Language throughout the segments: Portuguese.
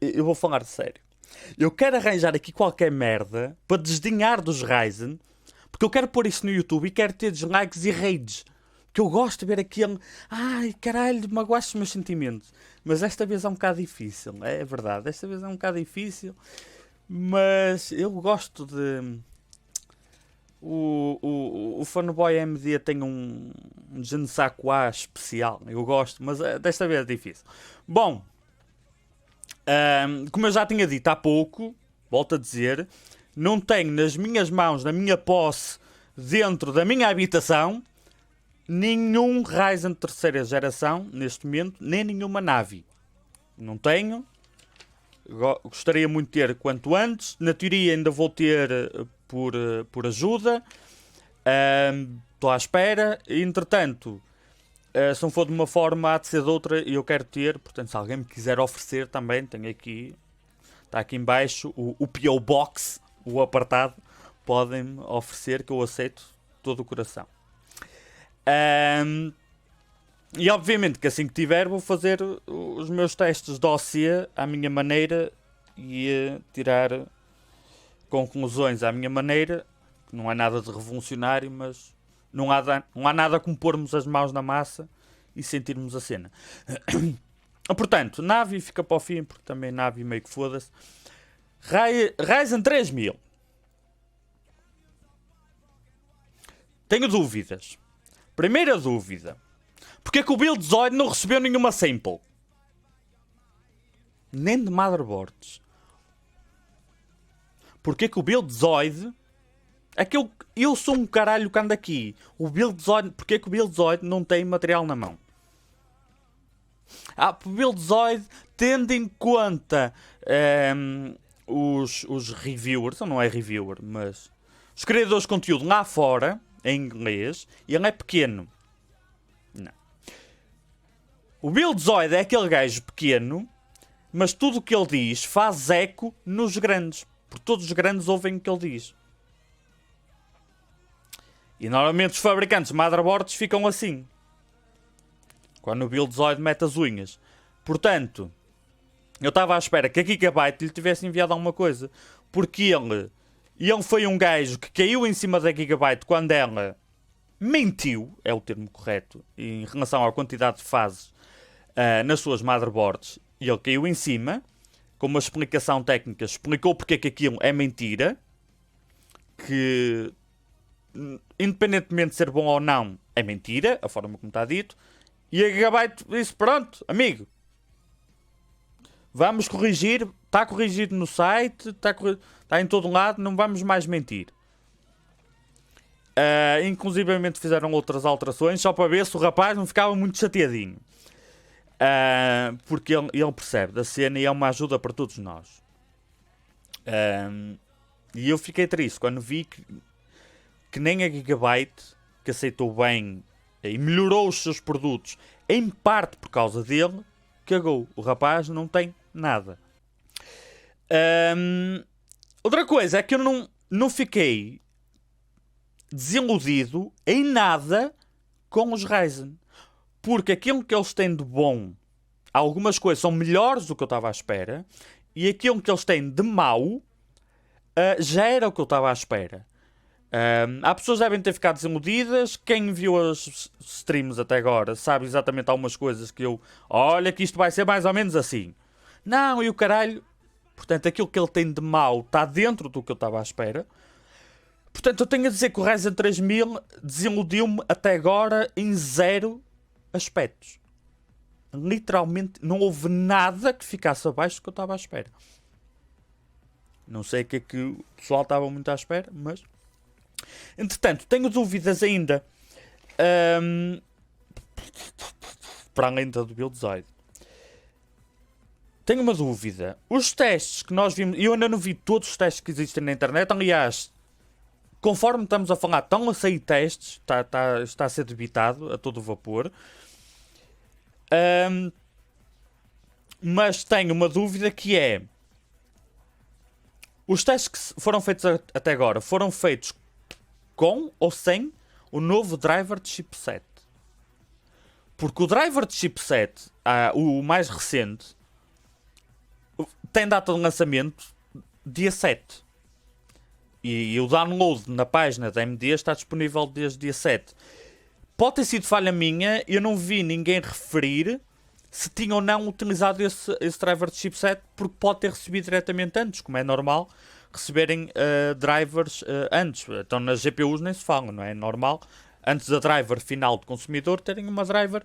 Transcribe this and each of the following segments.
eu vou falar de sério. Eu quero arranjar aqui qualquer merda para desdenhar dos Ryzen, porque eu quero pôr isso no YouTube e quero ter dislikes e rages. Que eu gosto de ver aquele... Ai, caralho, magoaste os meus sentimentos. Mas esta vez é um bocado difícil. É verdade, esta vez é um bocado difícil. Mas eu gosto de... O Fanboy AMD tem um je ne sais quoi especial. Eu gosto, mas desta vez é difícil. Bom, como eu já tinha dito há pouco, volto a dizer, não tenho nas minhas mãos, na minha posse, dentro da minha habitação, nenhum Ryzen de terceira geração, neste momento, nem nenhuma Navi. Não tenho. Gostaria muito de ter quanto antes. Na teoria ainda vou ter por ajuda. Estou à espera. Entretanto, se não for de uma forma, há de ser de outra e eu quero ter. Portanto, se alguém me quiser oferecer também, tenho aqui, está aqui em baixo, o P.O. Box, o apartado. Podem-me oferecer que eu aceito todo o coração. E obviamente que assim que tiver vou fazer os meus testes de dossiê à minha maneira e tirar conclusões à minha maneira. Não é nada de revolucionário, mas não há nada como pormos as mãos na massa e sentirmos a cena. Portanto, Navi fica para o fim, porque também Navi meio que foda-se. Ryzen 3000. Tenho dúvidas. Primeira dúvida. Porque é que o Buildzoid não recebeu nenhuma sample? Nem de motherboards. Porque é que o Buildzoid... É que eu sou um caralho que ando aqui. O Buildzoid... Porque é que o Buildzoid não tem material na mão? O Buildzoid, tendo em conta os reviewers, ou não é reviewer, mas os criadores de conteúdo lá fora, em inglês, e ele é pequeno. Não. O Buildzoid é aquele gajo pequeno, mas tudo o que ele diz faz eco nos grandes. Porque todos os grandes ouvem o que ele diz. E normalmente os fabricantes de motherboards ficam assim. Quando o Buildzoid mete as unhas. Portanto, eu estava à espera que a Gigabyte lhe tivesse enviado alguma coisa. Porque ele foi um gajo que caiu em cima da Gigabyte quando ela mentiu, é o termo correto, em relação à quantidade de fases nas suas motherboards. E ele caiu em cima, com uma explicação técnica, explicou porque é que aquilo é mentira, que independentemente de ser bom ou não, é mentira, a forma como está dito. E a Gigabyte disse, pronto, amigo, vamos corrigir, está corrigido no site, está em todo lado, não vamos mais mentir. Inclusivamente fizeram outras alterações, só para ver se o rapaz não ficava muito chateadinho. Porque ele percebe da cena e é uma ajuda para todos nós. E eu fiquei triste quando vi que nem a Gigabyte, que aceitou bem e melhorou os seus produtos, em parte por causa dele, cagou. O rapaz não tem nada. Outra coisa é que eu não fiquei desiludido em nada com os Ryzen. Porque aquilo que eles têm de bom, algumas coisas são melhores do que eu estava à espera, e aquilo que eles têm de mau já era o que eu estava à espera. Há pessoas que devem ter ficado desiludidas. Quem viu as streams até agora sabe exatamente algumas coisas que eu... Olha que isto vai ser mais ou menos assim. Não, e o caralho... Portanto, aquilo que ele tem de mau está dentro do que eu estava à espera. Portanto, eu tenho a dizer que o Ryzen 3000 desiludiu-me até agora em 0 aspectos. Literalmente, não houve nada que ficasse abaixo do que eu estava à espera. Não sei o que é que o pessoal estava muito à espera, mas... Entretanto, tenho dúvidas ainda. Para além da do Buildzoid. Tenho uma dúvida. Os testes que nós vimos... Eu ainda não vi todos os testes que existem na internet. Aliás, conforme estamos a falar, estão a sair testes. Está a ser debitado a todo vapor. Mas tenho uma dúvida que é... Os testes que foram feitos até agora foram feitos com ou sem o novo driver de chipset. Porque o driver de chipset, o mais recente, tem data de lançamento dia 7. E o download na página da AMD está disponível desde dia 7. Pode ter sido falha minha, eu não vi ninguém referir se tinha ou não utilizado esse driver de chipset, porque pode ter recebido diretamente antes, como é normal receberem drivers antes. Então nas GPUs nem se fala, não é normal, antes da driver final de consumidor, terem uma driver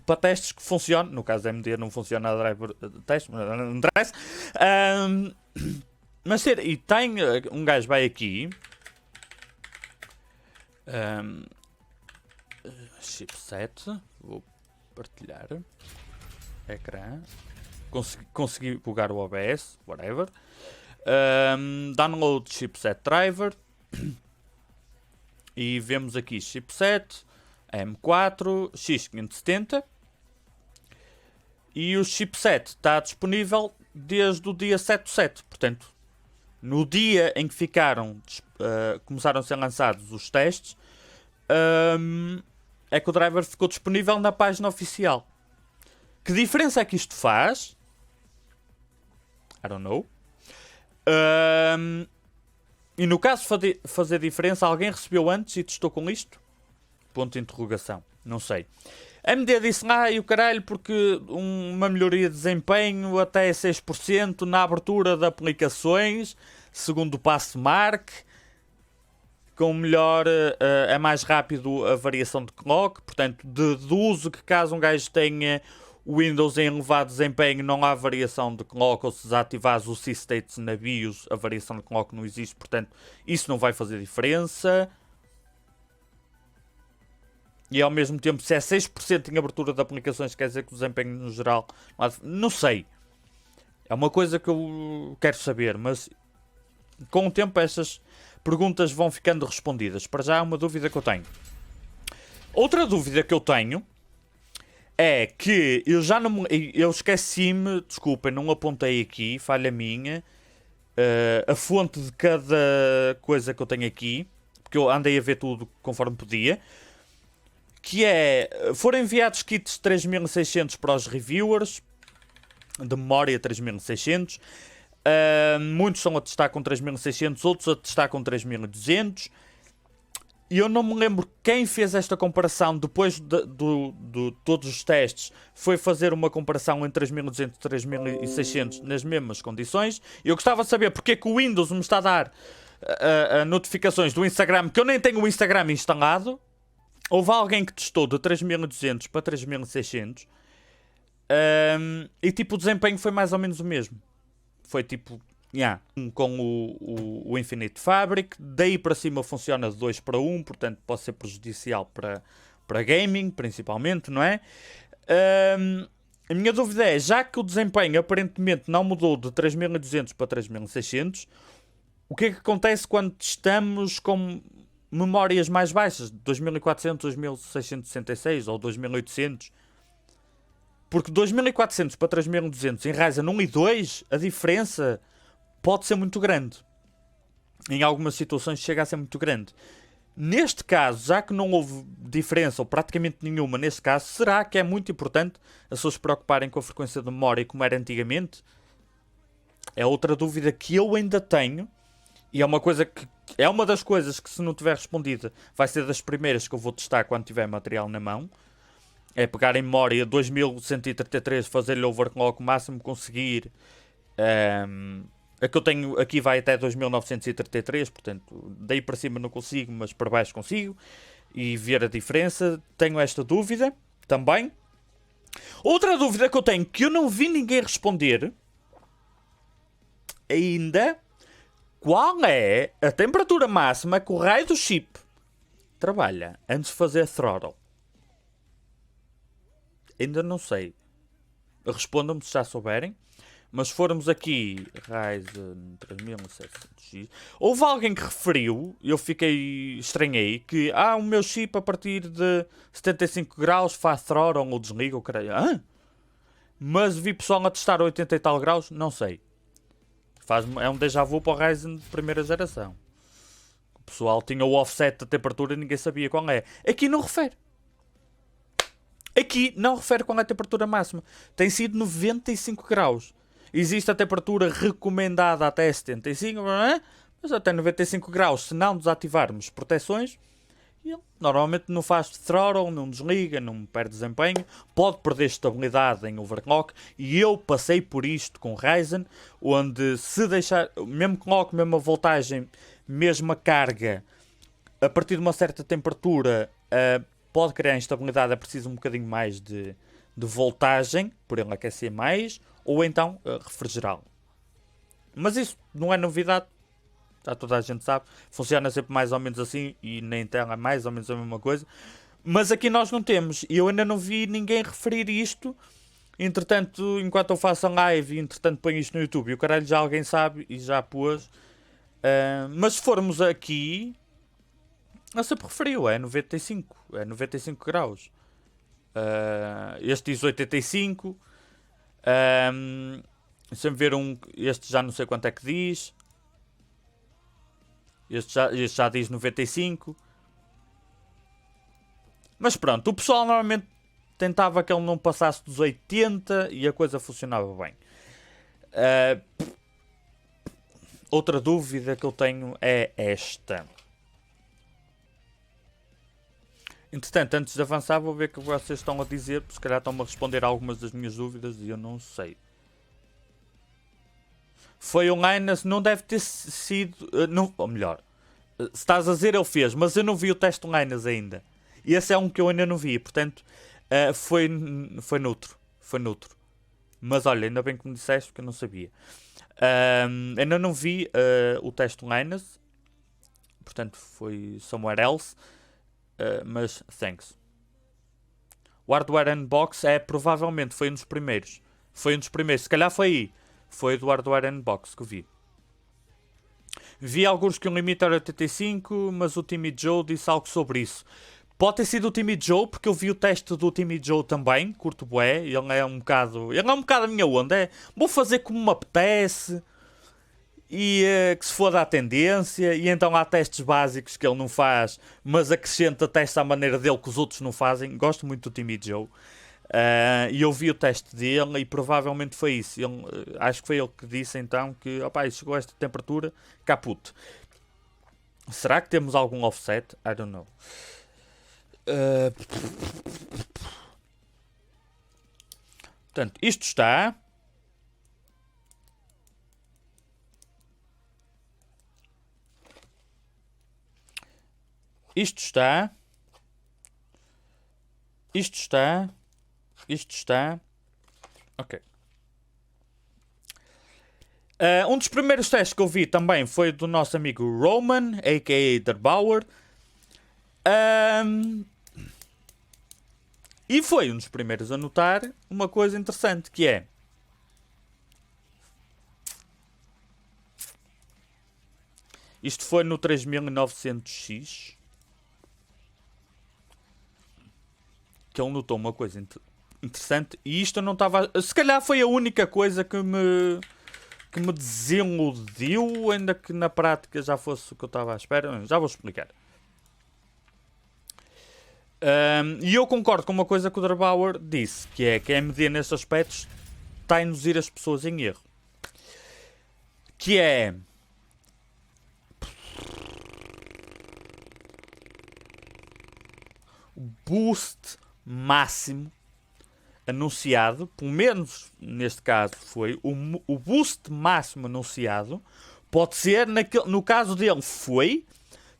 para testes que funcione. No caso da AMD não funciona a driver de teste, mas não interessa. Mas e tem um gajo vai aqui, chipset, vou partilhar ecrã, consegui bugar o OBS, whatever. Download chipset driver e vemos aqui chipset M4 X570 e o chipset está disponível desde o dia 7/7, portanto no dia em que começaram a ser lançados os testes, é que o driver ficou disponível na página oficial. Que diferença é que isto faz? I don't know. E no caso de fazer diferença, alguém recebeu antes e testou com isto? Ponto de interrogação. Não sei. A AMD disse e o caralho, porque uma melhoria de desempenho até 6% na abertura de aplicações, segundo o Passmark, com melhor, é mais rápido a variação de clock, portanto, deduzo que caso um gajo tenha o Windows em elevado desempenho, não há variação de clock, ou se desativares o C-States na BIOS, a variação de clock não existe, portanto, isso não vai fazer diferença. E ao mesmo tempo, se é 6% em abertura de aplicações, quer dizer que o desempenho no geral... Não sei. É uma coisa que eu quero saber, mas com o tempo estas perguntas vão ficando respondidas. Para já é uma dúvida que eu tenho. Outra dúvida que eu tenho é que eu esqueci-me, desculpem, não apontei aqui, falha minha, a fonte de cada coisa que eu tenho aqui, porque eu andei a ver tudo conforme podia. Que foram enviados kits 3600 para os reviewers, de memória 3600. Muitos são a testar com 3600, outros a testar com 3200. E eu não me lembro quem fez esta comparação depois de todos os testes. Foi fazer uma comparação entre 3200 e 3600 nas mesmas condições. E eu gostava de saber porque é que o Windows me está a dar notificações do Instagram, que eu nem tenho o Instagram instalado. Houve alguém que testou de 3200 para 3600 e tipo o desempenho foi mais ou menos o mesmo. Foi tipo, com o Infinite Fabric, daí para cima funciona de 2 para 1, portanto pode ser prejudicial para gaming, principalmente, não é? A minha dúvida é, já que o desempenho aparentemente não mudou de 3200 para 3600, o que é que acontece quando testamos com memórias mais baixas, 2400, 2666 ou 2800? Porque 2400 para 3200 em Ryzen 1 e 2, a diferença pode ser muito grande. Em algumas situações chega a ser muito grande. Neste caso, já que não houve diferença ou praticamente nenhuma neste caso, será que é muito importante as pessoas se preocuparem com a frequência de memória como era antigamente? É outra dúvida que eu ainda tenho. E é uma coisa que é uma das coisas que, se não tiver respondida, vai ser das primeiras que eu vou testar quando tiver material na mão. É pegar em memória 2133, fazer-lhe overclock o máximo que conseguir. A que eu tenho aqui vai até 2933, portanto, daí para cima não consigo, mas para baixo consigo. E ver a diferença. Tenho esta dúvida também. Outra dúvida que eu tenho, que eu não vi ninguém responder ainda... Qual é a temperatura máxima que o raio do chip trabalha antes de fazer throttle? Ainda não sei. Respondam-me se já souberem. Mas se formos aqui, Ryzen 3700X, houve alguém que referiu, eu estranhei, que o meu chip a partir de 75 graus faz throttle ou desliga, o caralho. Mas vi pessoal a testar 80 e tal graus, não sei. É um déjà vu para o Ryzen de primeira geração. O pessoal tinha o offset da temperatura e ninguém sabia qual é. Aqui não refere. Aqui não refere qual é a temperatura máxima. Tem sido 95 graus. existe a temperatura recomendada até 75, mas até 95 graus, se não desativarmos proteções, ele normalmente não faz throttle, não desliga, não perde desempenho, pode perder estabilidade em overclock, e eu passei por isto com Ryzen, onde se deixar, mesmo clock, mesma voltagem, mesma carga, a partir de uma certa temperatura, pode criar instabilidade, é preciso um bocadinho mais de voltagem, por ele aquecer mais, ou então refrigerá-lo. Mas isso não é novidade, já toda a gente sabe, funciona sempre mais ou menos assim, e na Intel é mais ou menos a mesma coisa. Mas aqui nós não temos, e eu ainda não vi ninguém referir isto. Entretanto, enquanto eu faço a live, entretanto ponho isto no YouTube, e o caralho já alguém sabe, e já pôs. Mas se formos aqui, eu sempre referiu, é 95 graus. Este diz 85. Sempre ver este já não sei quanto é que diz. Este já diz 95. Mas pronto, o pessoal normalmente tentava que ele não passasse dos 80 e a coisa funcionava bem. Outra dúvida que eu tenho é esta. Entretanto, antes de avançar, vou ver o que vocês estão a dizer. Se calhar estão-me a responder algumas das minhas dúvidas e eu não sei. Foi online, não deve ter sido... ou melhor, se estás a dizer, ele fez, mas eu não vi o teste online ainda. E esse é um que eu ainda não vi, portanto, foi neutro. Foi neutro. Mas olha, ainda bem que me disseste, porque eu não sabia. Ainda não vi o teste online, portanto, foi somewhere else. Mas, thanks. O Hardware Unbox provavelmente foi um dos primeiros. Foi um dos primeiros, se calhar foi aí. Foi do Hardware Unbox que vi. Vi alguns que o limite era 85, mas o Timmy Joe disse algo sobre isso. Pode ter sido o Timmy Joe, porque eu vi o teste do Timmy Joe também, curto bué, ele é um bocado a minha onda, vou fazer como me apetece, e que se for da tendência, e então há testes básicos que ele não faz, mas acrescenta testes à maneira dele que os outros não fazem. Gosto muito do Timmy Joe. E eu vi o teste dele e provavelmente foi isso. Acho que foi ele que disse então que chegou a esta temperatura, caput. Será que temos algum offset? I don't know. Portanto, isto está. Isto está. Isto está. Isto está. Ok. Um dos primeiros testes que eu vi também foi do nosso amigo Roman, a.k.a. Derbauer. E foi um dos primeiros a notar uma coisa interessante, que é... Isto foi no 3900X. Que ele notou uma coisa interessante. E isto eu não estava... Se calhar foi a única coisa que me desiludiu, ainda que na prática já fosse o que eu estava à espera. Já vou explicar. E eu concordo com uma coisa que o Derbauer disse, que é que a AMD nestes aspectos está a induzir as pessoas em erro. Que é... o boost máximo anunciado, pelo menos neste caso foi, o boost máximo anunciado, pode ser, no caso dele foi,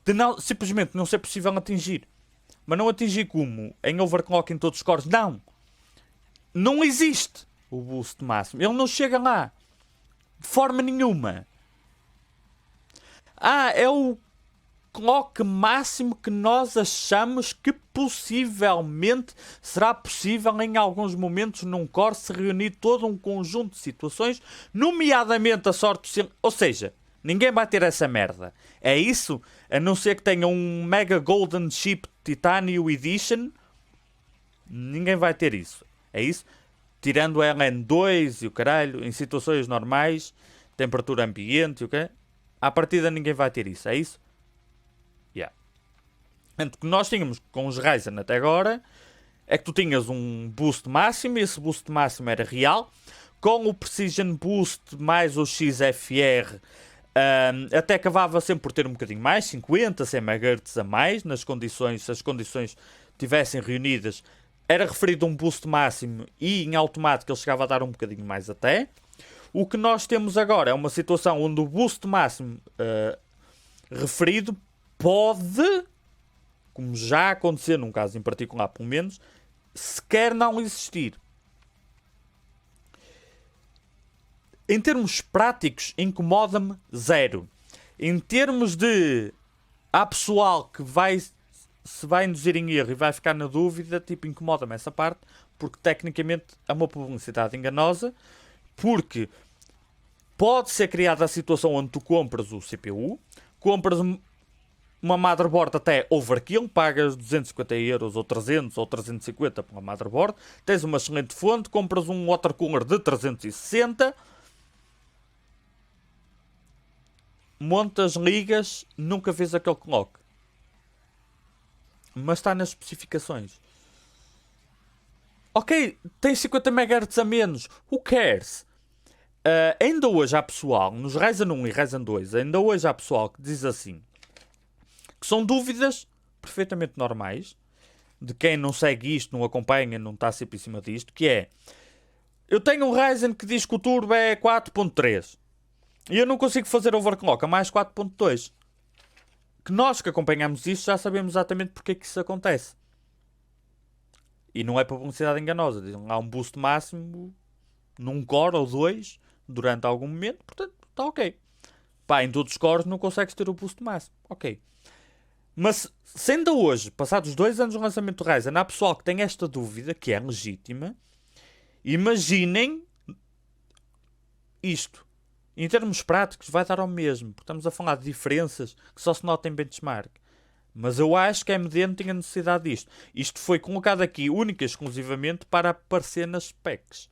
de simplesmente não ser possível atingir. Mas não atingir como? Em overclock em todos os cores? Não. Não existe o boost máximo. Ele não chega lá. De forma nenhuma. É o clock máximo que nós achamos que possivelmente será possível em alguns momentos num core se reunir todo um conjunto de situações, nomeadamente a sorte... Ou seja, ninguém vai ter essa merda. É isso, a não ser que tenha um Mega Golden Chip Titanium Edition, ninguém vai ter isso. É isso, tirando o LN2 e o caralho, em situações normais, temperatura ambiente e o quê? À partida ninguém vai ter isso, é isso? Yeah. Portanto, o que nós tínhamos com os Ryzen até agora é que tu tinhas um boost máximo, e esse boost máximo era real. com o Precision Boost mais o XFR, até acabava sempre por ter um bocadinho mais, 50, 100 MHz a mais, nas condições, se as condições estivessem reunidas, era referido um boost máximo e em automático ele chegava a dar um bocadinho mais até. O que nós temos agora é uma situação onde o boost máximo referido pode, como já aconteceu num caso em particular pelo menos, sequer não existir. Em termos práticos, incomoda-me zero. Em termos de há pessoal que se vai induzir em erro e vai ficar na dúvida, tipo, incomoda-me essa parte, porque tecnicamente é uma publicidade enganosa, porque pode ser criada a situação onde tu compras o CPU, compras uma motherboard até overkill, pagas 250 euros ou 300 ou 350 por uma motherboard, tens uma excelente fonte, compras um water cooler de 360, montas, ligas, nunca vês aquele clock. Mas está nas especificações. Ok, tem 50 MHz a menos. Who cares? Ainda hoje há pessoal, nos Ryzen 1 e Ryzen 2, ainda hoje há pessoal que diz assim, que são dúvidas perfeitamente normais, de quem não segue isto, não acompanha, não está sempre em cima disto, que é, eu tenho um Ryzen que diz que o turbo é 4.3 e eu não consigo fazer overclock a mais 4.2. Que nós que acompanhamos isto já sabemos exatamente porque é que isso acontece. E não é publicidade enganosa. Dizem lá um boost máximo num core ou dois durante algum momento, portanto está ok. Pá, em todos os cores não consegues ter o boost máximo. Ok. Mas se ainda hoje, passados 2 anos do lançamento do Ryzen, há pessoal que tem esta dúvida, que é legítima, imaginem isto. Em termos práticos vai dar ao mesmo, porque estamos a falar de diferenças que só se notam em benchmark. Mas eu acho que a AMD não tinha necessidade disto. Isto foi colocado aqui única e exclusivamente para aparecer nas specs.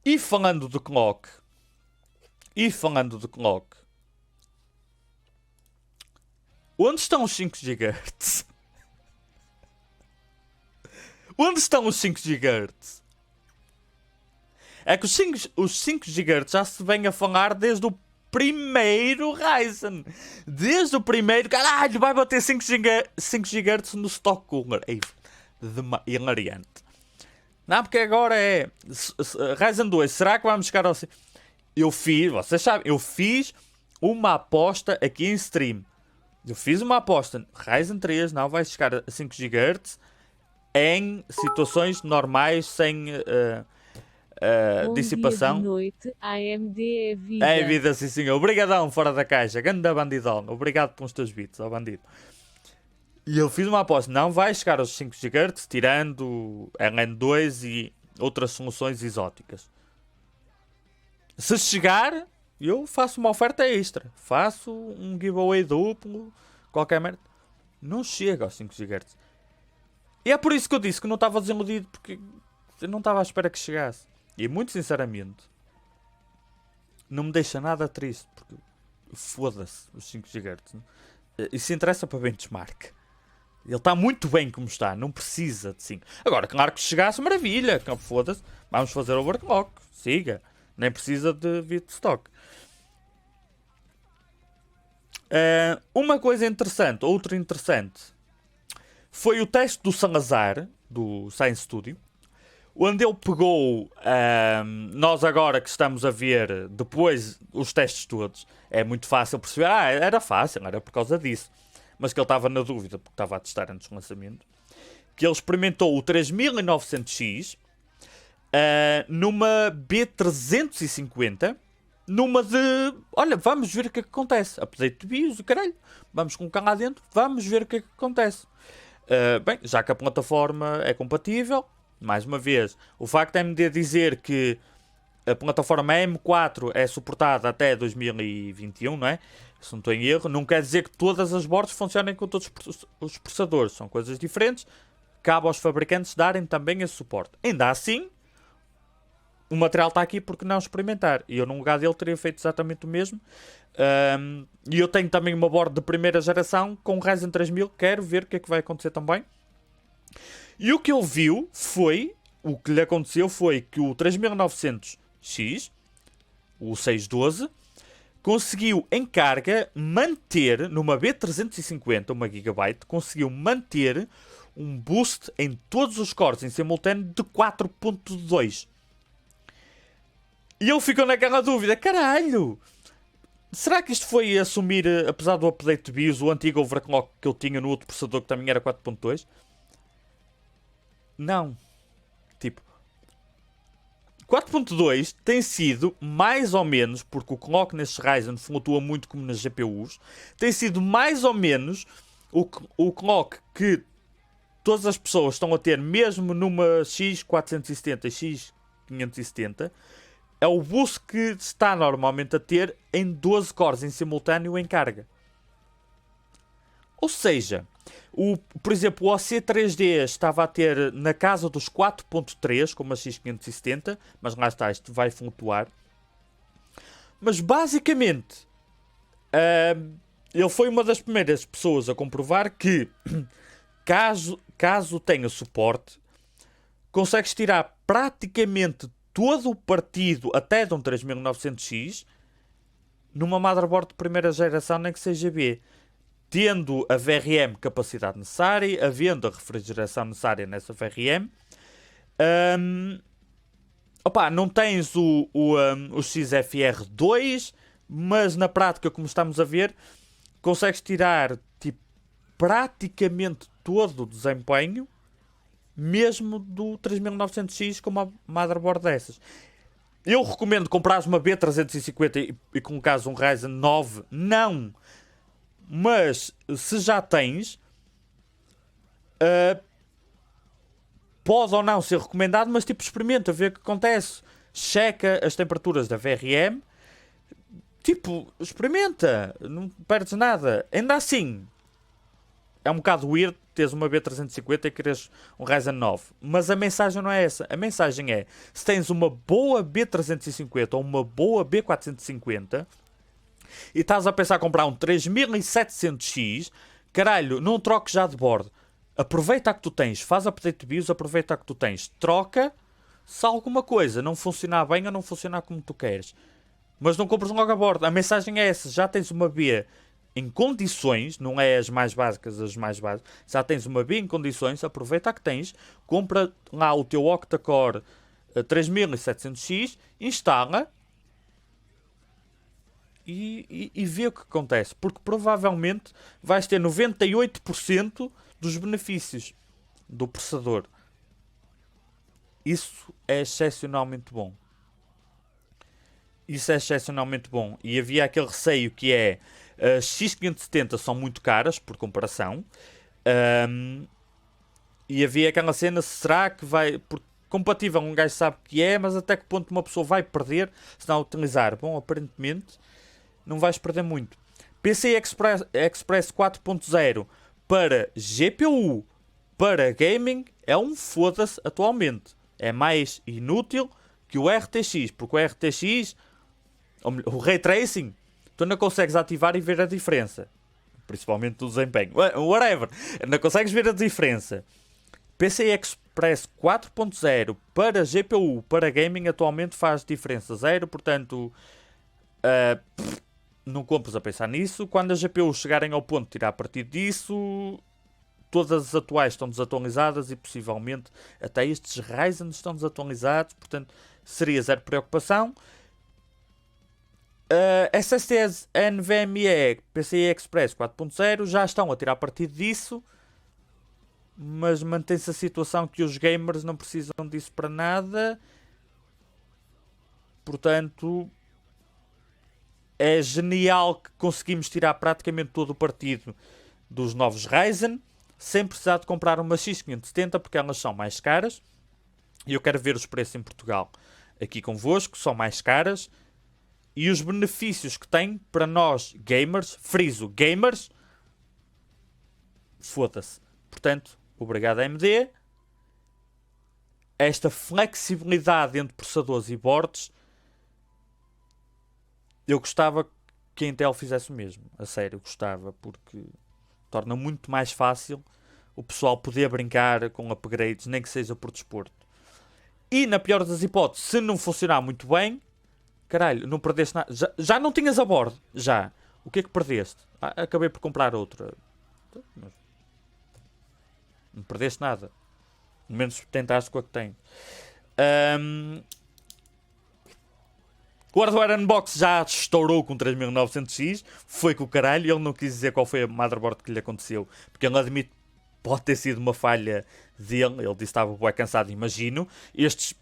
E falando de clock, onde estão os 5 GHz? Onde estão os 5 GHz? É que os 5 GHz já se vem a falar desde o primeiro Ryzen. Desde o primeiro, caralho, vai bater 5 GHz no stock cooler. Ei, hilariante. Não, porque agora é Ryzen 2, será que vamos chegar ao... Vocês sabem, eu fiz uma aposta aqui em stream. Eu fiz uma aposta, Ryzen 3 não vai chegar a 5 GHz em situações normais, sem dissipação. Dia de noite, AMD é vida. É vida, sim senhor. Obrigadão, fora da caixa. Ganda bandidão. Obrigado pelos teus bits, ó bandido. E eu fiz uma aposta, não vai chegar aos 5 GHz, tirando LN2 e outras soluções exóticas. Se chegar, eu faço uma oferta extra. Faço um giveaway duplo, qualquer merda. Não chega aos 5 GHz. E é por isso que eu disse que não estava desiludido, porque eu não estava à espera que chegasse. E muito sinceramente, não me deixa nada triste, porque foda-se os 5 GHz. Isso interessa para benchmark. Ele está muito bem como está, não precisa de 5. Agora, claro que se chegasse, maravilha. Foda-se, vamos fazer overclock. Siga. Nem precisa de vir de stock. Uma coisa interessante, outra interessante, foi o teste do Salazar, do Science Studio, onde ele pegou, nós agora que estamos a ver depois os testes todos, é muito fácil perceber, era fácil, era por causa disso, mas que ele estava na dúvida, porque estava a testar antes do lançamento, que ele experimentou o 3900X numa B350, numa de, olha, vamos ver o que é que acontece, update de BIOS, caralho, vamos colocar lá dentro, vamos ver o que é que acontece. Bem, já que a plataforma é compatível, mais uma vez, o facto de AMD dizer que a plataforma M4 é suportada até 2021, não é? Se não estou em erro, não quer dizer que todas as boards funcionem com todos os processadores. São coisas diferentes. Cabe aos fabricantes darem também esse suporte. Ainda assim, o material está aqui porque não experimentar. E eu, no lugar dele, teria feito exatamente o mesmo. E eu tenho também uma board de primeira geração com o Ryzen 3000. Quero ver o que é que vai acontecer também. E o que ele viu foi o que lhe aconteceu foi que o 3900X, o 612, conseguiu em carga manter, numa B350, uma GB, conseguiu manter um boost em todos os cores em simultâneo de 4.2. E ele ficou naquela dúvida, caralho, será que isto foi assumir, apesar do update de BIOS, o antigo overclock que eu tinha no outro processador que também era 4.2? Não. Tipo, 4.2 tem sido mais ou menos, porque o clock nestes Ryzen flutua muito como nas GPUs, tem sido mais ou menos o clock que todas as pessoas estão a ter, mesmo numa X470 e X570, é o boost que está normalmente a ter em 12 cores em simultâneo em carga. Ou seja, por exemplo, o OC3D estava a ter na casa dos 4.3, como a X570, mas lá está, isto vai flutuar. Mas basicamente, ele foi uma das primeiras pessoas a comprovar que, caso tenha suporte, consegues tirar praticamente todo o partido até de um 3900X numa motherboard de primeira geração, nem que seja B. Tendo a VRM capacidade necessária, havendo a refrigeração necessária nessa VRM. Não tens o XFR2, mas na prática, como estamos a ver, consegues tirar tipo, praticamente todo o desempenho, mesmo do 3900X com uma motherboard dessas. Eu recomendo comprares uma B350 e colocares um Ryzen 9. Não! Mas, se já tens, pode ou não ser recomendado, mas tipo, experimenta, vê o que acontece. Checa as temperaturas da VRM. Tipo, experimenta. Não perdes nada. Ainda assim, é um bocado weird teres uma B350 e queres um Ryzen 9. Mas a mensagem não é essa. A mensagem é, se tens uma boa B350 ou uma boa B450... e estás a pensar em comprar um 3700X, caralho, não troques já de board. Aproveita a que tu tens, faz update de BIOS, aproveita a que tu tens. Troca se alguma coisa não funcionar bem ou não funcionar como tu queres. Mas não compres logo a bordo. A mensagem é essa, já tens uma B em condições, não é as mais básicas, já tens uma B em condições, aproveita a que tens, compra lá o teu octa-core 3700X, instala e vê o que acontece. Porque provavelmente vais ter 98% dos benefícios do processador. Isso é excepcionalmente bom. Isso é excepcionalmente bom. E havia aquele receio que é as X570 são muito caras por comparação. E havia aquela cena, será que vai... Porque compatível um gajo sabe que é, mas até que ponto uma pessoa vai perder se não utilizar? Bom, aparentemente não vais perder muito. PCI Express 4.0 para GPU, para gaming, é um foda-se atualmente. É mais inútil que o RTX, porque o RTX, o Ray Tracing, tu não consegues ativar e ver a diferença. Principalmente do desempenho. Whatever. Não consegues ver a diferença. PCI Express 4.0 para GPU, para gaming, atualmente faz diferença zero. Portanto, não compres a pensar nisso. Quando as GPUs chegarem ao ponto de tirar partido disso, todas as atuais estão desatualizadas e possivelmente até estes Ryzen estão desatualizados. Portanto, seria zero preocupação. SSDs NVMe PCI Express 4.0 já estão a tirar partido disso, mas mantém-se a situação que os gamers não precisam disso para nada. Portanto, é genial que conseguimos tirar praticamente todo o partido dos novos Ryzen sem precisar de comprar uma X570, porque elas são mais caras e eu quero ver os preços em Portugal aqui convosco, são mais caras. E os benefícios que tem para nós gamers, friso gamers, foda-se. Portanto, obrigado AMD. Esta flexibilidade entre processadores e boards, eu gostava que a Intel fizesse o mesmo. A sério, gostava, porque torna muito mais fácil o pessoal poder brincar com upgrades, nem que seja por desporto. E na pior das hipóteses, se não funcionar muito bem, caralho, não perdeste nada. Já não tinhas a bordo, já. O que é que perdeste? Acabei por comprar outra. Não perdeste nada. Pelo menos tentaste com a que tens. O Hardware Unbox já estourou com 3900X. Foi com o caralho. Ele não quis dizer qual foi a motherboard que lhe aconteceu. Porque ele admite que pode ter sido uma falha dele. Ele disse que estava bem cansado, imagino. Estes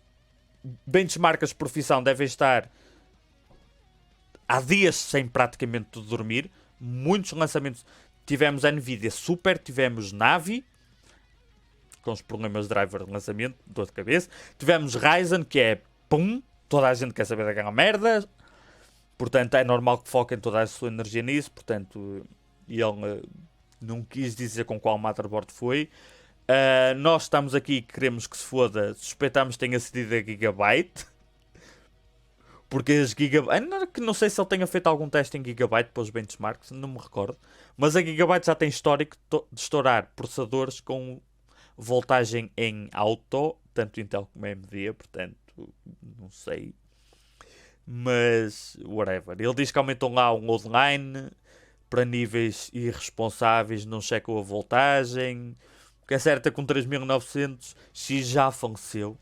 benchmarks de profissão devem estar há dias sem praticamente dormir. Muitos lançamentos. Tivemos Nvidia Super, tivemos Navi, com os problemas de driver de lançamento, dor de cabeça. Tivemos Ryzen, que é pum, toda a gente quer saber daquela merda. Portanto, é normal que foquem toda a sua energia nisso. Portanto, ele não quis dizer com qual motherboard foi. Nós estamos aqui, queremos que se foda. Suspeitamos que tenha sido a Gigabyte. Porque as Gigabyte... que não sei se ele tenha feito algum teste em Gigabyte para os benchmarks, não me recordo. Mas a Gigabyte já tem histórico de estourar processadores com voltagem em auto, tanto Intel como AMD, portanto, não sei. Mas, whatever. Ele diz que aumentou lá um load line para níveis irresponsáveis, não checam a voltagem. O que é certo é que com 3900 X já faleceu.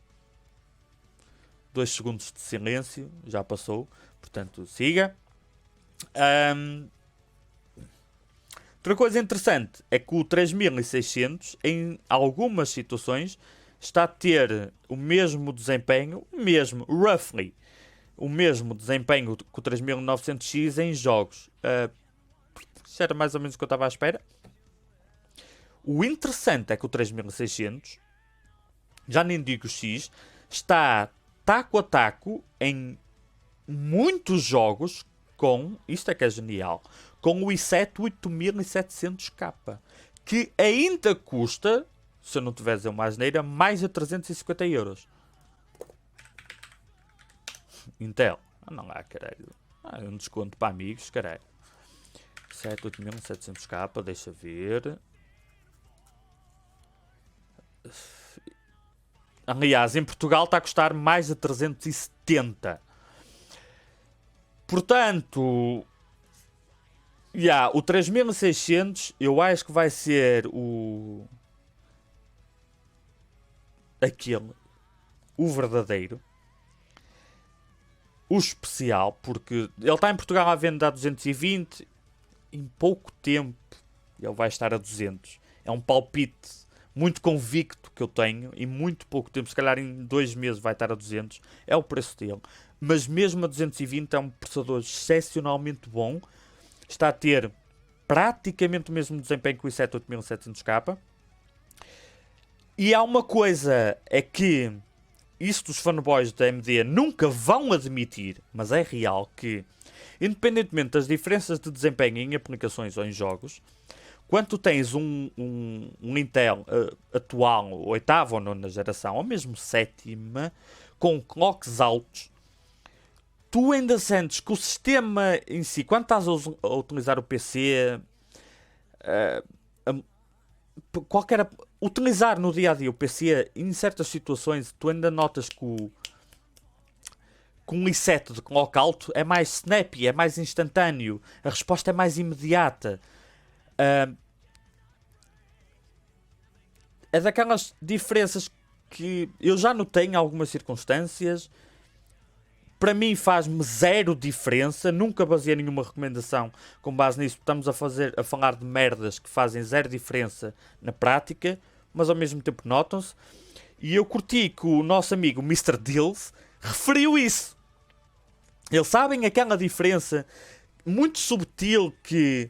2 segundos de silêncio, já passou, portanto, siga. Outra coisa interessante é que o 3600, em algumas situações, está a ter o mesmo desempenho, roughly, o mesmo desempenho que o 3900X em jogos. Isso era mais ou menos o que eu estava à espera. O interessante é que o 3600, já nem digo o X, está taco a taco em muitos jogos com, isto é que é genial, com o i7 8700K, que ainda custa, se eu não tiver a dizer uma asneira, mais de 350 euros. Intel, não há, caralho. É um desconto para amigos, caralho. i7 8700K, deixa ver. Aliás, em Portugal está a custar mais de 370. Portanto, o 3600 eu acho que vai ser o verdadeiro, o especial, porque ele está em Portugal à venda a 220. Em pouco tempo ele vai estar a 200. É um palpite muito convicto que eu tenho, em muito pouco tempo, se calhar em 2 meses vai estar a 200, é o preço dele. Mas mesmo a 220 é um processador excepcionalmente bom, está a ter praticamente o mesmo desempenho que o i7 8700K. E há uma coisa, é que isto os fanboys da AMD nunca vão admitir, mas é real, que independentemente das diferenças de desempenho em aplicações ou em jogos, quando tu tens um Intel atual, oitava ou nona geração, ou mesmo sétima, com clocks altos, tu ainda sentes que o sistema em si, quando estás a utilizar o PC, utilizar no dia a dia o PC, em certas situações, tu ainda notas que com um i7 de clock alto é mais snappy, é mais instantâneo, a resposta é mais imediata. É daquelas diferenças que eu já notei em algumas circunstâncias. Para mim faz-me zero diferença. Nunca baseei nenhuma recomendação com base nisso. Estamos a falar de merdas que fazem zero diferença na prática, mas ao mesmo tempo notam-se. E eu curti que o nosso amigo Mr. Dills referiu isso. Eles sabem aquela diferença muito subtil que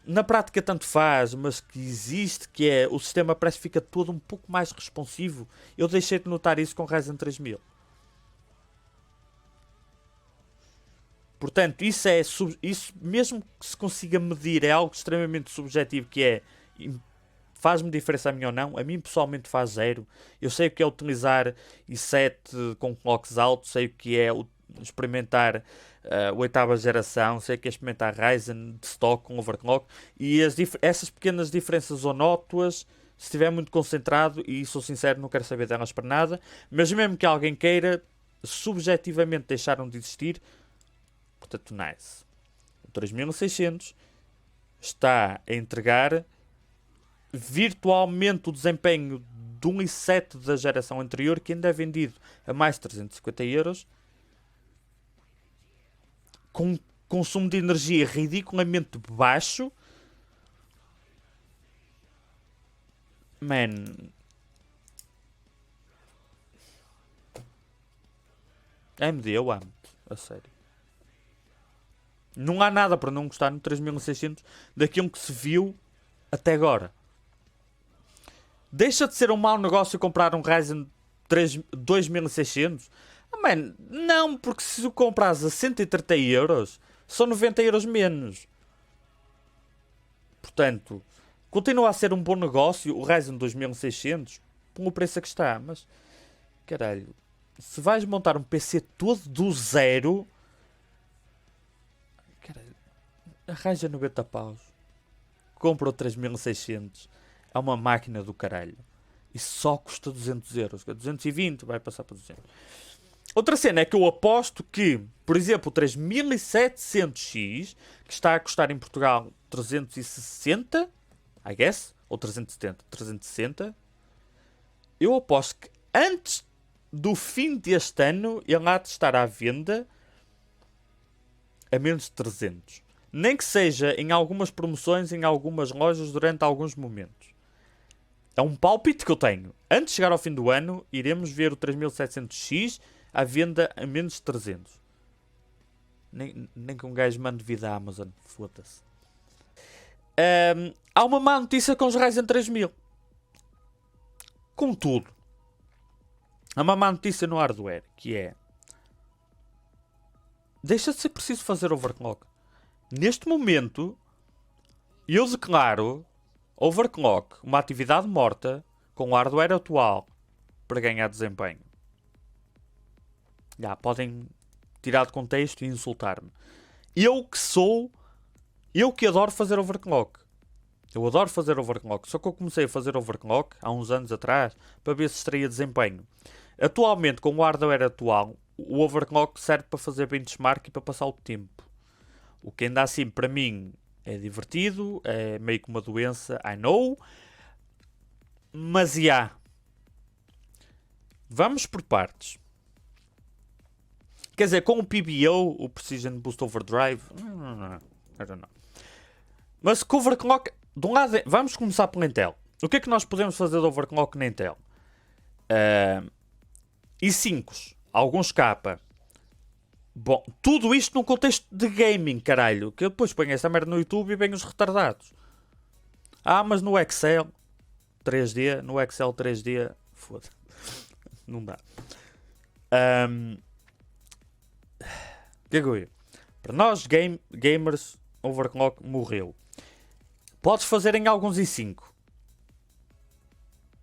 na prática tanto faz, mas que existe, que é o sistema parece que fica todo um pouco mais responsivo. Eu deixei de notar isso com o Ryzen 3000. Portanto, isso mesmo que se consiga medir, é algo extremamente subjetivo, que é, faz-me diferença a mim ou não? A mim pessoalmente faz zero. Eu sei o que é utilizar i7 com clocks altos, sei o que é experimentar a oitava geração, sei que é experimentar Ryzen de stock com overclock, e essas pequenas diferenças ou nótuas se estiver muito concentrado, e sou sincero, não quero saber delas para nada, mas mesmo que alguém queira, subjetivamente deixaram de existir, portanto, nice. O 3600 está a entregar virtualmente o desempenho de um i7 da geração anterior, que ainda é vendido a mais de 350 euros, com consumo de energia ridiculamente baixo. Man, AMD eu amo, a sério. Não há nada para não gostar no 3600 daquilo que se viu até agora. Deixa de ser um mau negócio comprar um Ryzen 2600? Man, não, porque se o compras a 130 euros, são 90 euros menos. Portanto, continua a ser um bom negócio o Ryzen 2600 com o preço a que está. Mas, caralho, se vais montar um PC todo do zero, caralho, arranja 90 paus. Compra o 3600. É uma máquina do caralho. E só custa 200 euros. 220 vai passar para 200. Outra cena é que eu aposto que, por exemplo, o 3700X, que está a custar em Portugal 360, I guess, ou 370, 360, eu aposto que antes do fim deste ano ele há de estar à venda a menos de 300. Nem que seja em algumas promoções, em algumas lojas, durante alguns momentos. É um palpite que eu tenho. Antes de chegar ao fim do ano, iremos ver o 3700X à venda a menos de 300. Nem que um gajo mande vida à Amazon. Foda-se. Há uma má notícia com os Ryzen 3000. Contudo, há uma má notícia no hardware, que é... deixa de ser preciso fazer overclock. Neste momento, eu declaro overclock uma atividade morta com o hardware atual para ganhar desempenho. Já, podem tirar de contexto e insultar-me. Eu que adoro fazer overclock. Eu adoro fazer overclock. Só que eu comecei a fazer overclock há uns anos atrás para ver se extraía desempenho. Atualmente, com o hardware atual, o overclock serve para fazer benchmark e para passar o tempo. O que ainda assim, para mim, é divertido. É meio que uma doença, I know. Mas, vamos por partes. Quer dizer, com o PBO, o Precision Boost Overdrive, I don't know. Mas com o overclock, de um lado, vamos começar pela Intel. O que é que nós podemos fazer de overclock na Intel? i5, alguns K. Bom, tudo isto num contexto de gaming, caralho. Que eu depois ponho essa merda no YouTube e venho os retardados. Mas no Excel 3D, no Excel 3D, foda-se. Não dá. O que é que eu ia? Para nós, gamers, overclock morreu. Podes fazer em alguns i5.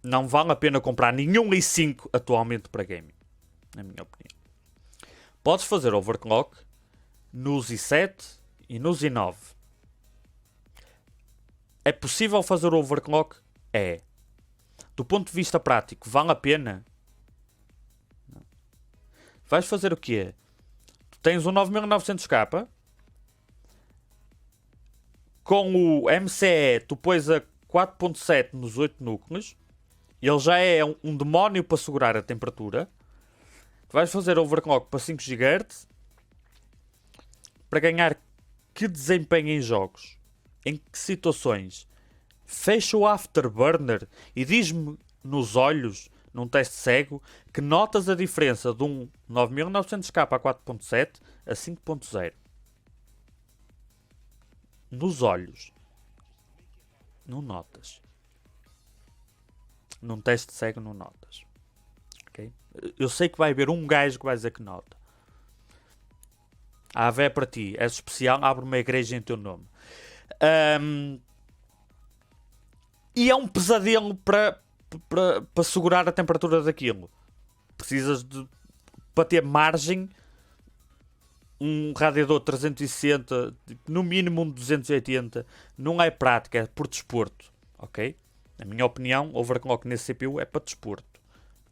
Não vale a pena comprar nenhum i5 atualmente para gaming. Na minha opinião. Podes fazer overclock nos i7 e nos i9. É possível fazer overclock? É. Do ponto de vista prático, vale a pena? Não. Vais fazer o quê? Tu tens um 9900K. Com o MCE, tu pões a 4.7 nos 8 núcleos. Ele já é um demónio para segurar a temperatura. Vais fazer overclock para 5 GHz. Para ganhar que desempenho em jogos? Em que situações? Fecha o Afterburner e diz-me nos olhos, num teste cego, que notas a diferença de um 9900K a 4.7 a 5.0. Nos olhos. Não notas. Num teste cego não notas. Okay? Eu sei que vai haver um gajo que vai dizer que nota. A AV é para ti. És especial, abre uma igreja em teu nome. E é um pesadelo para segurar a temperatura daquilo. Precisas de, para ter margem, um radiador 360, no mínimo um 280, não é prática, é por desporto, ok? Na minha opinião, overclock nesse CPU é para desporto.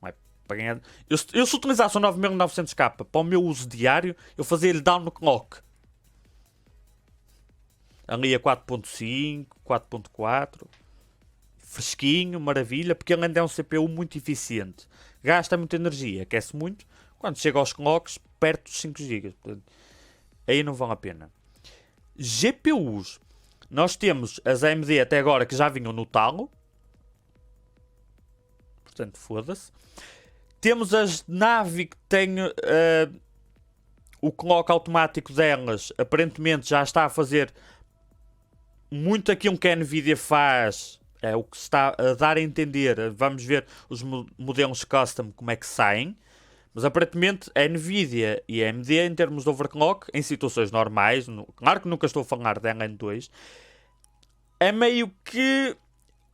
Não é para ganhar. Eu se utilizasse o 9900K para o meu uso diário, eu fazia-lhe down no clock. Ali a 4.5, 4.4. Fresquinho, maravilha, porque ele ainda é um CPU muito eficiente. Gasta muita energia, aquece muito. Quando chega aos clocks, perto dos 5 GB. Portanto, aí não vale a pena. GPUs. Nós temos as AMD até agora que já vinham no talo. Portanto, foda-se. Temos as Navi que têm o clock automático delas. Aparentemente já está a fazer muito aquilo que a Nvidia faz. É o que se está a dar a entender. Vamos ver os modelos custom como é que saem. Mas aparentemente a Nvidia e a AMD em termos de overclock, em situações normais, claro que nunca estou a falar da LN2, é meio que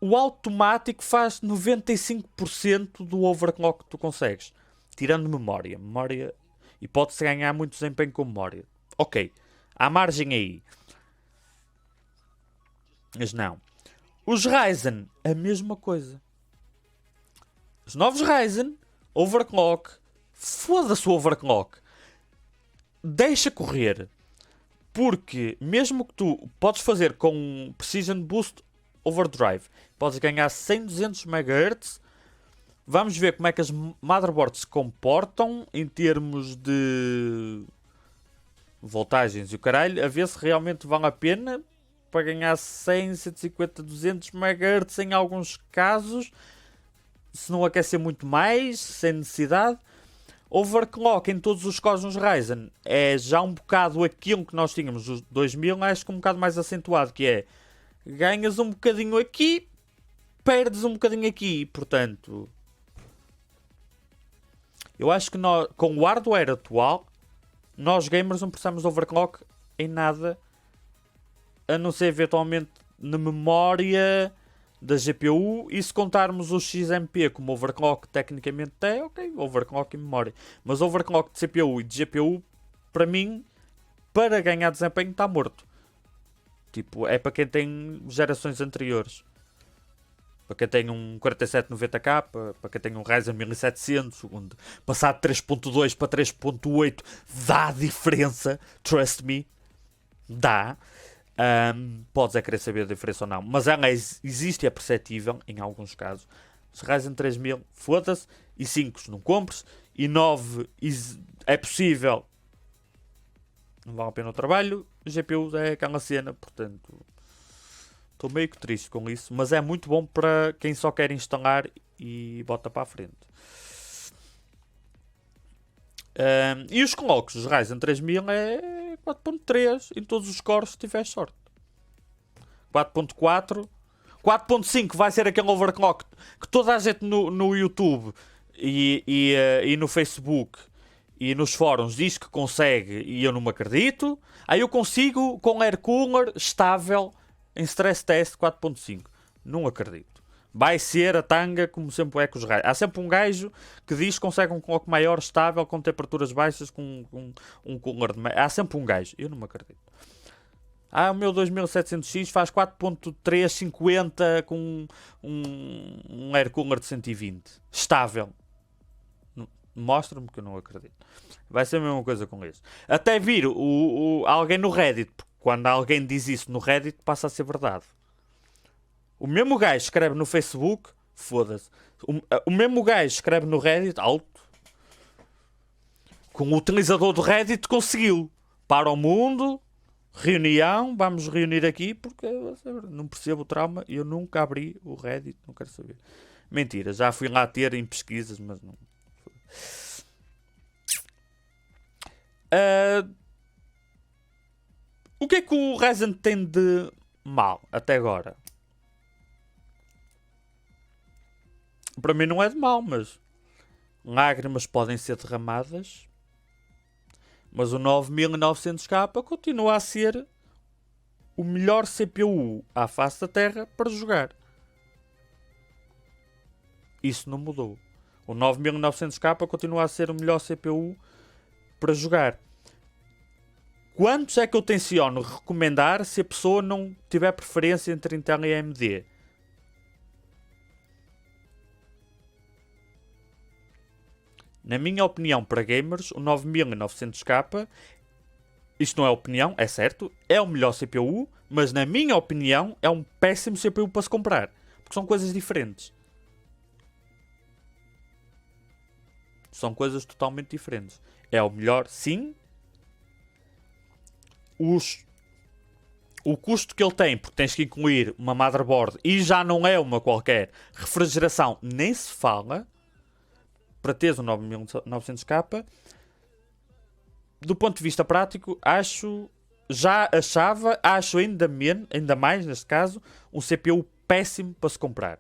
o automático faz 95% do overclock que tu consegues. Tirando memória. E pode-se ganhar muito desempenho com memória. Ok, há margem aí. Mas não. Os Ryzen, a mesma coisa. Os novos Ryzen, overclock. Foda-se o overclock. Deixa correr. Porque mesmo que tu podes fazer com Precision Boost Overdrive, podes ganhar 100, 200 MHz. Vamos ver como é que as motherboards se comportam em termos de voltagens e o caralho, a ver se realmente vale a pena para ganhar 100, 150, 200 MHz em alguns casos, se não aquecer muito mais, sem necessidade. Overclock em todos os cores nos Ryzen é já um bocado aquilo que nós tínhamos os 2000, acho que um bocado mais acentuado, que é ganhas um bocadinho aqui, perdes um bocadinho aqui, portanto eu acho que nós, com o hardware atual, nós gamers não precisamos de overclock em nada, a não ser eventualmente na memória da GPU, e se contarmos o XMP como overclock tecnicamente é, ok, overclock em memória. Mas overclock de CPU e de GPU, para mim, para ganhar desempenho está morto. Tipo, é para quem tem gerações anteriores. Para quem tem um 4790K, para quem tem um Ryzen 1700, onde passar de 3.2 para 3.8 dá diferença, trust me, dá. Podes querer saber a diferença ou não, mas ela existe e é perceptível em alguns casos. Os Ryzen 3000, foda-se, e 5 não compres, e 9 é possível, não vale a pena o trabalho. GPUs é aquela cena, portanto estou meio que triste com isso, mas é muito bom para quem só quer instalar e bota para a frente. E os clocks, os Ryzen 3000 é 4.3 em todos os cores se tiver sorte. 4.4, 4.5 vai ser aquele overclock que toda a gente no YouTube e no Facebook e nos fóruns diz que consegue e eu não me acredito. Aí eu consigo com air cooler estável em stress test 4.5. Não acredito. Vai ser a tanga como sempre é com os gajos. Há sempre um gajo que diz que consegue um clock maior, estável, com temperaturas baixas, com um cooler de... Há sempre um gajo. Eu não me acredito. O meu 2700X faz 4.350 com um air cooler de 120. Estável. Mostra-me que eu não acredito. Vai ser a mesma coisa com isso. Até vir alguém no Reddit. Porque quando alguém diz isso no Reddit, passa a ser verdade. O mesmo gajo escreve no Facebook, foda-se. O mesmo gajo escreve no Reddit, alto. Com o utilizador do Reddit conseguiu. Para o mundo, reunião, vamos reunir aqui, porque não percebo o trauma. Eu nunca abri o Reddit, não quero saber. Mentira, já fui lá ter em pesquisas, mas não. O que é que o Ryzen tem de mal até agora? Para mim não é de mal, mas lágrimas podem ser derramadas. Mas o 9900K continua a ser o melhor CPU à face da Terra para jogar. Isso não mudou. O 9900K continua a ser o melhor CPU para jogar. Quantos é que eu tenciono recomendar se a pessoa não tiver preferência entre Intel e AMD? Na minha opinião, para gamers, o 9900K, isto não é opinião, é certo, é o melhor CPU, mas na minha opinião é um péssimo CPU para se comprar. Porque são coisas diferentes. São coisas totalmente diferentes. É o melhor, sim. O custo que ele tem, porque tens que incluir uma motherboard e já não é uma qualquer, refrigeração nem se fala, para teres um 9900K, do ponto de vista prático, acho ainda mais neste caso, um CPU péssimo para se comprar.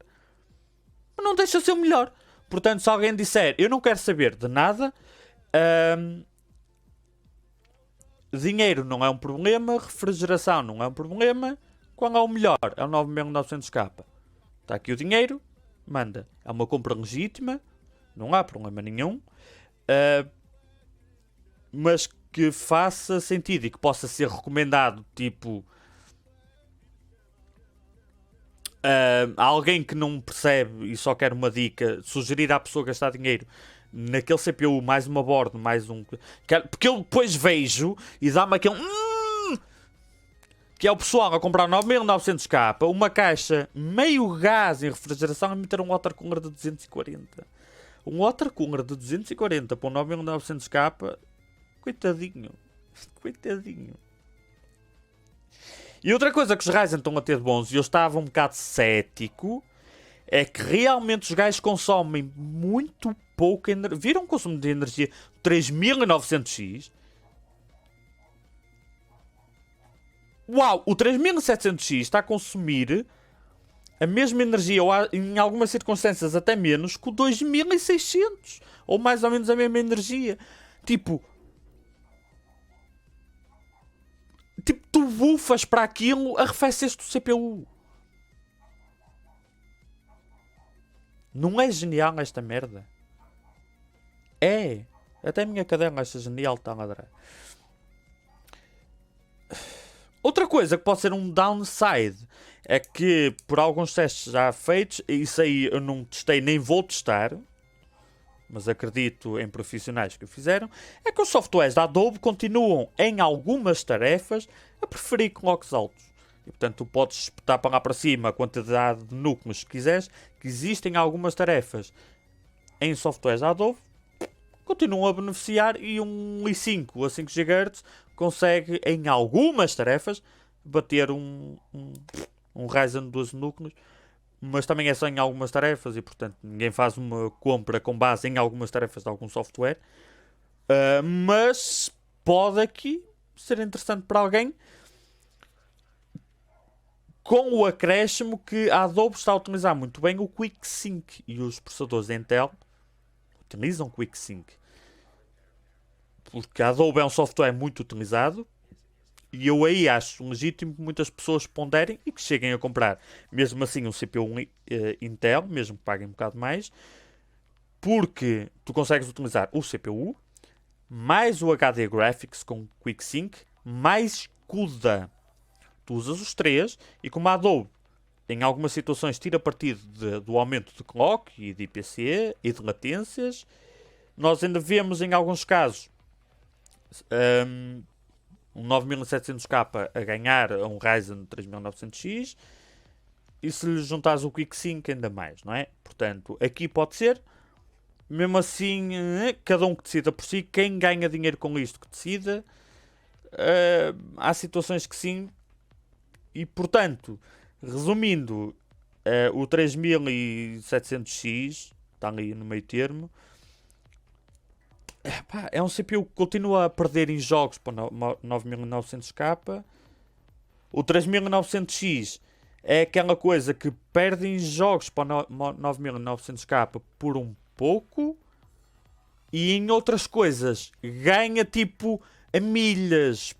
Mas não deixa de ser o melhor. Portanto, se alguém disser, eu não quero saber de nada, dinheiro não é um problema, refrigeração não é um problema, qual é o melhor? É o 9900K. Está aqui o dinheiro, manda. É uma compra legítima, não há problema nenhum, mas que faça sentido e que possa ser recomendado, tipo, a alguém que não percebe e só quer uma dica, sugerir à pessoa gastar dinheiro naquele CPU, mais uma board, mais um... Porque eu depois vejo e dá-me aquele... que é o pessoal a comprar 9900K, uma caixa meio gás em refrigeração e meter um water cooler de 240. Um water cooler de 240 para um 9900K, coitadinho. Coitadinho. E outra coisa que os Ryzen estão a ter de bons, e eu estava um bocado cético, é que realmente os gajos consomem muito pouco energia. Viram o consumo de energia 3900X? Uau! O 3700X está a consumir a mesma energia, ou em algumas circunstâncias até menos, que o 2600. Ou mais ou menos a mesma energia. Tipo, tu bufas para aquilo, arrefeceste o CPU. Não é genial esta merda? É. Até a minha cadela acha genial, está a ladrar. Outra coisa que pode ser um downside é que, por alguns testes já feitos, isso aí eu não testei nem vou testar, mas acredito em profissionais que o fizeram, é que os softwares da Adobe continuam, em algumas tarefas, a preferir clocks altos. E, portanto, tu podes espetar para lá para cima a quantidade de núcleos que quiseres, que existem algumas tarefas em softwares da Adobe, continuam a beneficiar, e um i5 a 5 GHz consegue, em algumas tarefas, bater um Ryzen de 12 núcleos, mas também é só em algumas tarefas, e portanto ninguém faz uma compra com base em algumas tarefas de algum software. Mas pode aqui ser interessante para alguém, com o acréscimo que a Adobe está a utilizar muito bem o QuickSync, e os processadores da Intel utilizam QuickSync, porque a Adobe é um software muito utilizado, e eu aí acho legítimo que muitas pessoas ponderem e que cheguem a comprar mesmo assim um CPU Intel, mesmo que paguem um bocado mais, porque tu consegues utilizar o CPU mais o HD Graphics com QuickSync mais CUDA. Tu usas os três, e como a Adobe em algumas situações tira partido do aumento de clock e de IPC e de latências, nós ainda vemos em alguns casos um 9700K a ganhar a um Ryzen 3900X, e se lhe juntares o QuickSync ainda mais, não é? Portanto, aqui pode ser, mesmo assim, cada um que decida por si, quem ganha dinheiro com isto que decida. Há situações que sim, e portanto, resumindo, o 3700X está ali no meio termo. É um CPU que continua a perder em jogos para o 9900K. O 3900X é aquela coisa que perde em jogos para o 9900K por um pouco, e em outras coisas ganha tipo a milhas.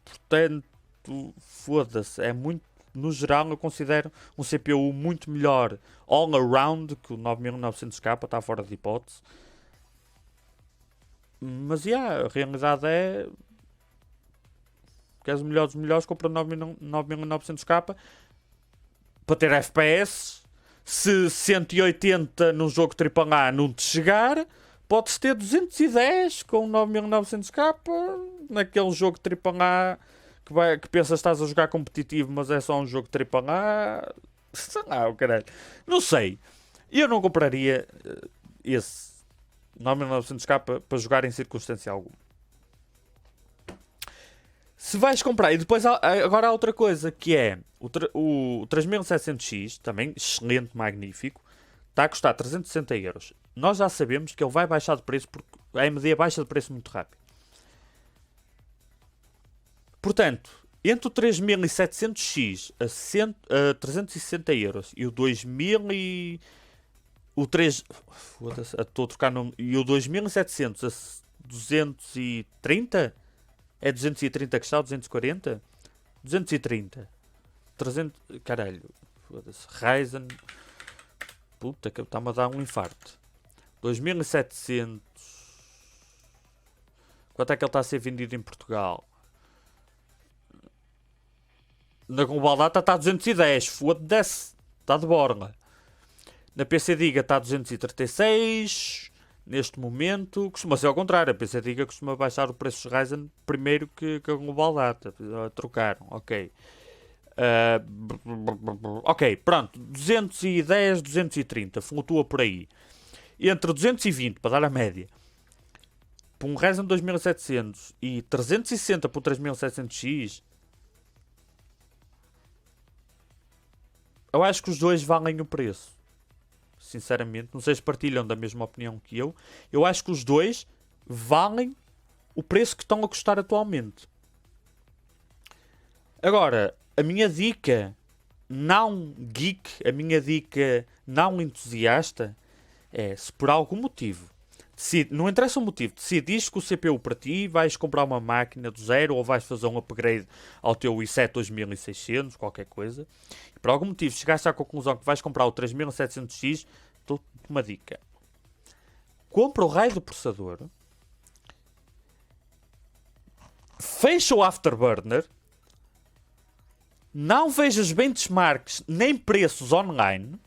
Portanto, foda-se, é muito... No geral, eu considero um CPU muito melhor all around que o 9900K, está fora de hipótese. Mas a realidade é que és o melhor dos melhores, compra 9900K para ter FPS. Se 180 num jogo AAA não te chegar, Pode-se ter 210 com 9900K naquele jogo AAA que pensas que estás a jogar competitivo, mas é só um jogo AAA. Sei lá, o caralho. Não sei. Eu não compraria esse 9900K para jogar em circunstância alguma. Se vais comprar, e depois agora há outra coisa, que é o 3700X, também excelente, magnífico, está a custar 360 euros. Nós já sabemos que ele vai baixar de preço porque a AMD baixa de preço muito rápido. Portanto, entre o 3700X a 360 euros e o 2000 e o 3... Estou a trocar nome. E o 2700 a 230? É 230 que está? 240? 230. 300... Caralho. Foda-se. Ryzen... Puta que está-me a dar um infarto. 2700. Quanto é que ele está a ser vendido em Portugal? Na Global Data está a 210. Foda-se. Está de borla. Na PC Diga está a 236. Neste momento. Costuma ser ao contrário. A PC Diga costuma baixar o preço dos Ryzen primeiro que a Global Data. Trocaram. Ok. Ok, pronto. 210, 230. Flutua por aí. Entre 220, para dar a média, para um Ryzen 2700 e 360 para o 3700X, eu acho que os dois valem o preço. Sinceramente, não sei se partilham da mesma opinião que eu. Eu acho que os dois valem o preço que estão a custar atualmente. Agora, a minha dica não geek, a minha dica não entusiasta é, se por algum motivo, não interessa o motivo, decidiste que o CPU para ti, vais comprar uma máquina do zero ou vais fazer um upgrade ao teu i7 2600, qualquer coisa, e por algum motivo chegaste à conclusão que vais comprar o 3700X, dou-te uma dica. Compra o raio do processador, fecha o Afterburner, não vejas benchmarks nem preços online.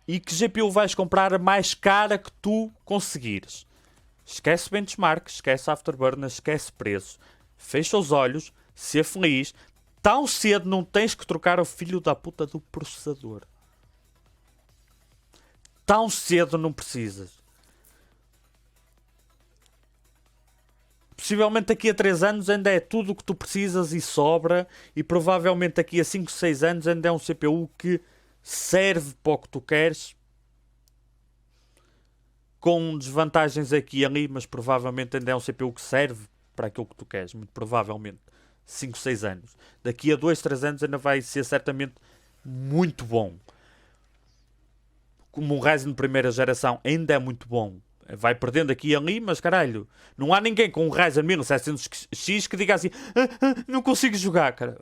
E que GPU vais comprar a mais cara que tu conseguires. Esquece benchmark, esquece Afterburner, esquece preço. Fecha os olhos, ser feliz. Tão cedo não tens que trocar o filho da puta do processador. Tão cedo não precisas. Possivelmente daqui a 3 anos ainda é tudo o que tu precisas e sobra. E provavelmente daqui a 5, 6 anos ainda é um CPU que serve para o que tu queres, com desvantagens aqui e ali, mas provavelmente ainda é um CPU que serve para aquilo que tu queres, muito provavelmente 5, 6 anos. Daqui a 2, 3 anos ainda vai ser certamente muito bom. Como um Ryzen de primeira geração ainda é muito bom. Vai perdendo aqui e ali, mas caralho, não há ninguém com um Ryzen 1700X que diga assim, não consigo jogar, cara.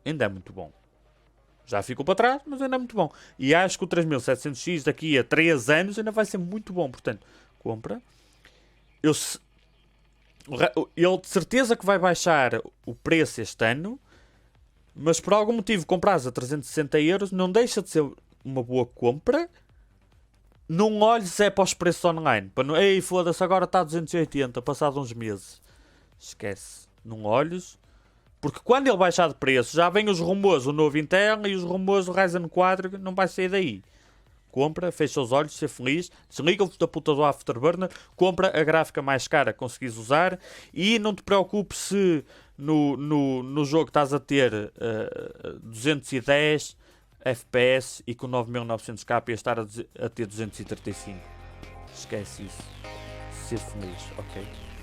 Ainda é muito bom. Já ficou para trás, mas ainda é muito bom. E acho que o 3700X daqui a 3 anos ainda vai ser muito bom. Portanto, compra. Ele de certeza que vai baixar o preço este ano. Mas por algum motivo compras a 360 euros. Não deixa de ser uma boa compra. Não olhes para os preços online. Para não, ei, foda-se, agora está a 280. Passado uns meses. Esquece. Não olhes. Porque quando ele baixar de preço, já vem os rumores do novo Intel e os rumores do Ryzen 4, não vai sair daí. Compra, fecha os olhos, ser feliz, desliga-o da puta do Afterburner, compra a gráfica mais cara que conseguis usar e não te preocupes se no jogo estás a ter 210 FPS e com 9900K ias estar a ter 235. Esquece isso. Ser feliz, ok?